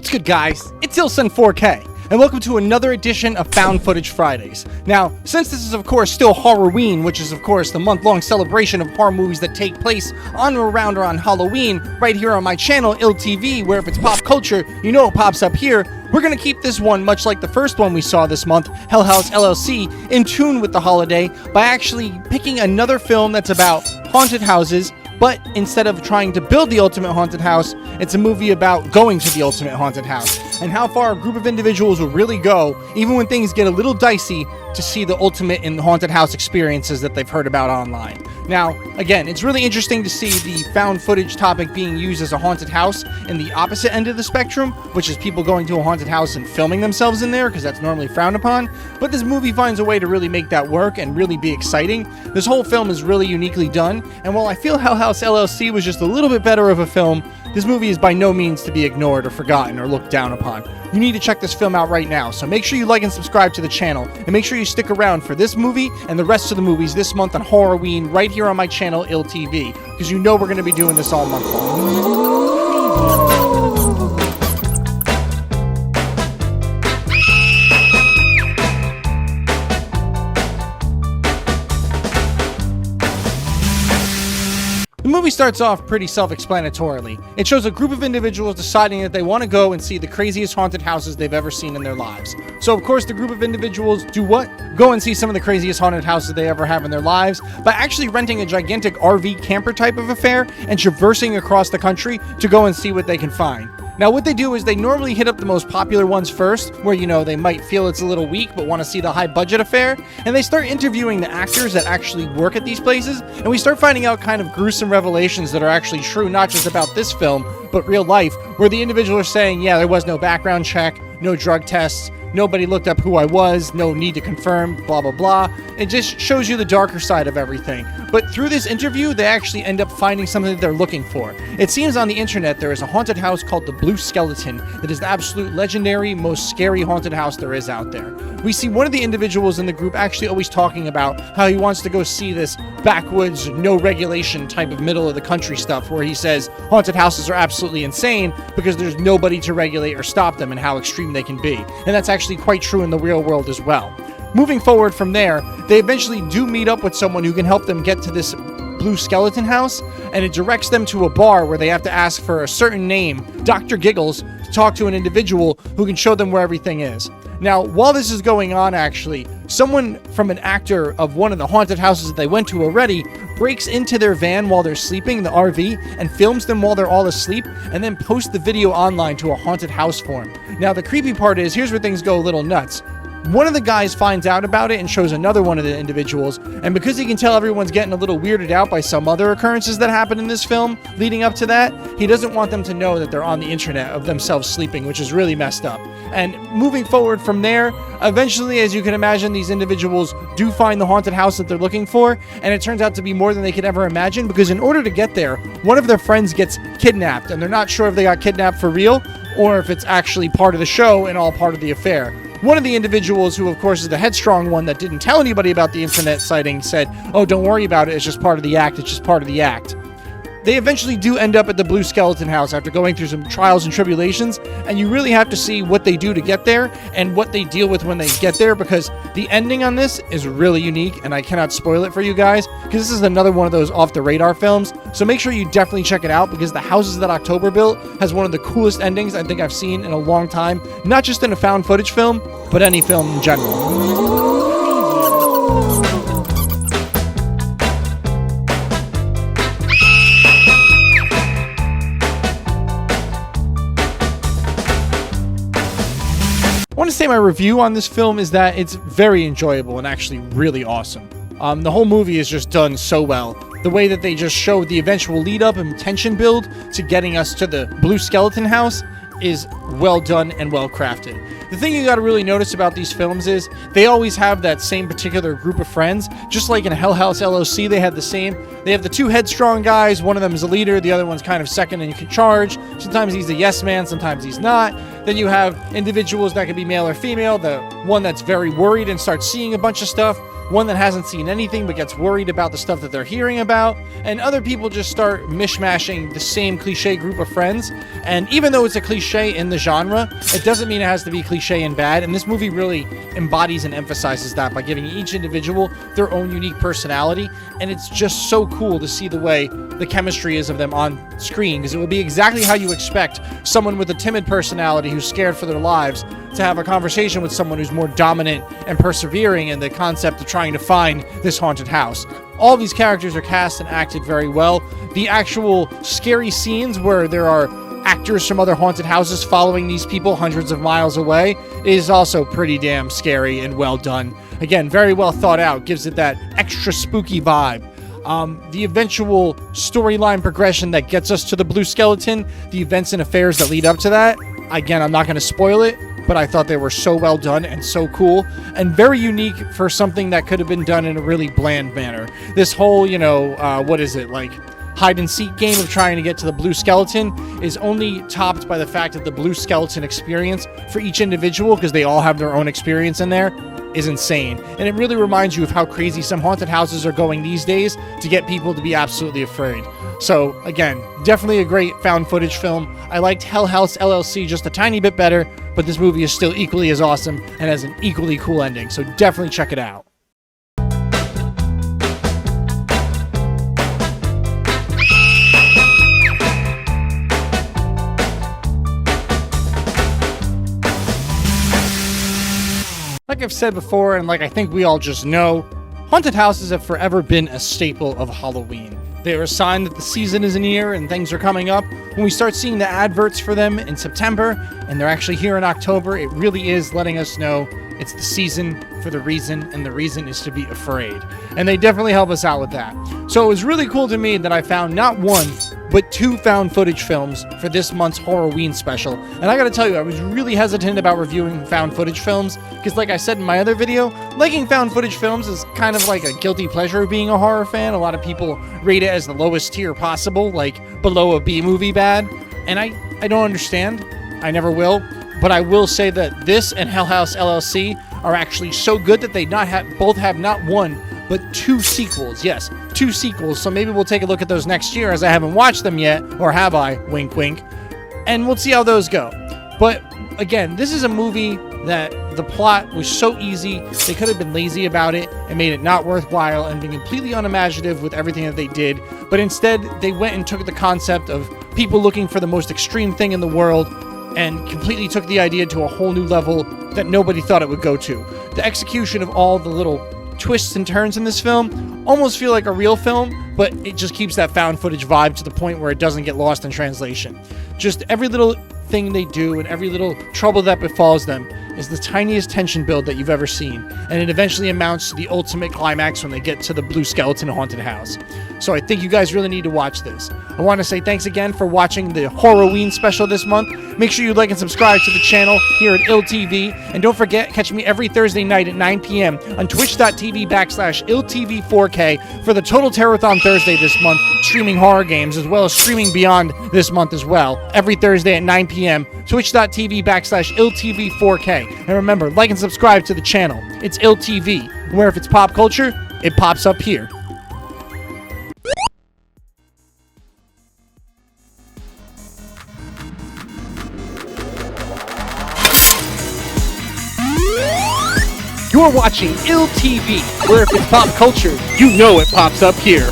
What's good, guys? It's Ilson 4K, and welcome to another edition of Found Footage Fridays. Now, since this is of course still Horror-Ween, which is of course the month-long celebration of horror movies that take place on or around Halloween, right here on my channel, ILTV, where if it's pop culture, you know it pops up here, we're gonna keep this one, much like the first one we saw this month, Hell House LLC, in tune with the holiday by actually picking another film that's about haunted houses. But instead of trying to build the ultimate haunted house, it's a movie about going to the ultimate haunted house and how far a group of individuals will really go, even when things get a little dicey, to see the ultimate in haunted house experiences that they've heard about online. Now, again, it's really interesting to see the found footage topic being used as a haunted house in the opposite end of the spectrum, which is people going to a haunted house and filming themselves in there, because that's normally frowned upon. But this movie finds a way to really make that work and really be exciting. This whole film is really uniquely done, and while I feel Hell House LLC was just a little bit better of a film, this movie is by no means to be ignored or forgotten or looked down upon. You need to check this film out right now, so make sure you like and subscribe to the channel, and make sure you stick around for this movie and the rest of the movies this month on Horror-Ween right here on my channel, ILTV, because you know we're going to be doing this all month long. The movie starts off pretty self-explanatorily. It shows a group of individuals deciding that they want to go and see the craziest haunted houses they've ever seen in their lives. So of course the group of individuals do what? Go and see some of the craziest haunted houses they ever have in their lives by actually renting a gigantic RV camper type of affair and traversing across the country to go and see what they can find. Now what they do is they normally hit up the most popular ones first, where they might feel it's a little weak but want to see the high budget affair, and they start interviewing the actors that actually work at these places, and we start finding out kind of gruesome revelations that are actually true, not just about this film, but real life, where the individuals are saying, yeah, there was no background check, no drug tests, nobody looked up who I was, no need to confirm, blah, blah, blah. It just shows you the darker side of everything. But through this interview, they actually end up finding something that they're looking for. It seems on the internet there is a haunted house called the Blue Skeleton that is the absolute legendary, most scary haunted house there is out there. We see one of the individuals in the group actually always talking about how he wants to go see this backwoods, no regulation type of middle of the country stuff, where he says haunted houses are absolutely insane because there's nobody to regulate or stop them and how extreme they can be. And that's actually quite true in the real world as well. Moving forward from there, they eventually do meet up with someone who can help them get to this Blue Skeleton house, and it directs them to a bar where they have to ask for a certain name, Dr. Giggles, to talk to an individual who can show them where everything is. Now, while this is going on, actually, someone from an actor of one of the haunted houses that they went to already breaks into their van while they're sleeping, the RV, and films them while they're all asleep, and then posts the video online to a haunted house forum. Now, the creepy part is, here's where things go a little nuts. One of the guys finds out about it and shows another one of the individuals, and because he can tell everyone's getting a little weirded out by some other occurrences that happen in this film leading up to that, he doesn't want them to know that they're on the internet of themselves sleeping, which is really messed up. And moving forward from there, eventually, as you can imagine, these individuals do find the haunted house that they're looking for, and it turns out to be more than they could ever imagine, because in order to get there, one of their friends gets kidnapped, and they're not sure if they got kidnapped for real or if it's actually part of the show and all part of the affair. One of the individuals, who of course is the headstrong one that didn't tell anybody about the internet sighting, said, oh, don't worry about it, it's just part of the act, it's just part of the act. They eventually do end up at the Blue Skeleton house after going through some trials and tribulations, and you really have to see what they do to get there and what they deal with when they get there, because the ending on this is really unique, and I cannot spoil it for you guys, because this is another one of those off-the-radar films, so make sure you definitely check it out, because The Houses That October Built has one of the coolest endings I think I've seen in a long time, not just in a found footage film, but any film in general. I want to say my review on this film is that it's very enjoyable and actually really awesome. The whole movie is just done so well. The way that they just show the eventual lead up and tension build to getting us to the Blue Skeleton house is well done and well crafted. The thing you got to really notice about these films is they always have that same particular group of friends. Just like in Hell House LLC, they had the same. They have the two headstrong guys. One of them is a leader. The other one's kind of second in charge. Sometimes he's a yes man. Sometimes he's not. Then you have individuals that can be male or female. The one that's very worried and starts seeing a bunch of stuff. one that hasn't seen anything but gets worried about the stuff that they're hearing about, and other people just start mishmashing the same cliche group of friends. And even though it's a cliche in the genre, it doesn't mean it has to be cliche and bad, and this movie really embodies and emphasizes that by giving each individual their own unique personality. And it's just so cool to see the way the chemistry is of them on screen, because it will be exactly how you expect someone with a timid personality who's scared for their lives to have a conversation with someone who's more dominant and persevering in the concept of trying to find this haunted house. All these characters are cast and acted very well. The actual scary scenes where there are actors from other haunted houses following these people hundreds of miles away is also pretty damn scary and well done. Again, very well thought out, gives it that extra spooky vibe. The eventual storyline progression that gets us to the blue skeleton, the events and affairs that lead up to that, again, I'm not going to spoil it, but I thought they were so well done and so cool and very unique for something that could have been done in a really bland manner. This whole, hide and seek game of trying to get to the blue skeleton is only topped by the fact that the blue skeleton experience for each individual, because they all have their own experience in there, is insane. And it really reminds you of how crazy some haunted houses are going these days to get people to be absolutely afraid. So again, definitely a great found footage film. I liked Hell House LLC just a tiny bit better, but this movie is still equally as awesome and has an equally cool ending. So definitely check it out. Like I've said before, and like I think we all just know, haunted houses have forever been a staple of Halloween. They are a sign that the season is near and things are coming up. When we start seeing the adverts for them in September, and they're actually here in October, it really is letting us know it's the season for the reason, and the reason is to be afraid. And they definitely help us out with that. So it was really cool to me that I found not one, but 2 found footage films for this month's Horror-Ween special. And I gotta tell you, I was really hesitant about reviewing found footage films, because like I said in my other video, liking found footage films is kind of like a guilty pleasure of being a horror fan. A lot of people rate it as the lowest tier possible, like below a B-movie bad. And I don't understand. I never will. But I will say that this and Hell House LLC are actually so good that they both have not one, but 2 sequels. Yes, 2 sequels. So maybe we'll take a look at those next year, as I haven't watched them yet, or have I? Wink, wink. And we'll see how those go. But again, this is a movie that the plot was so easy, they could have been lazy about it and made it not worthwhile and been completely unimaginative with everything that they did. But instead, they went and took the concept of people looking for the most extreme thing in the world and completely took the idea to a whole new level that nobody thought it would go to. The execution of all the little twists and turns in this film almost feel like a real film, but it just keeps that found footage vibe to the point where it doesn't get lost in translation. Just every little thing they do and every little trouble that befalls them is the tiniest tension build that you've ever seen, and it eventually amounts to the ultimate climax when they get to the blue skeleton haunted house. So I think you guys really need to watch this. I want to say thanks again for watching the Horror-Ween special this month. Make sure you like and subscribe to the channel here at ILLTV, and don't forget, catch me every Thursday night at 9 p.m. on twitch.tv/ILLTV4K for the Total Terror-thon Thursday this month, streaming horror games, as well as streaming Beyond this month as well, every Thursday at 9 p.m. twitch.tv/ILLTV4K. And remember, like and subscribe to the channel. It's ILLTV, where if it's pop culture, it pops up here. You're watching ILLTV, where if it's pop culture, you know it pops up here.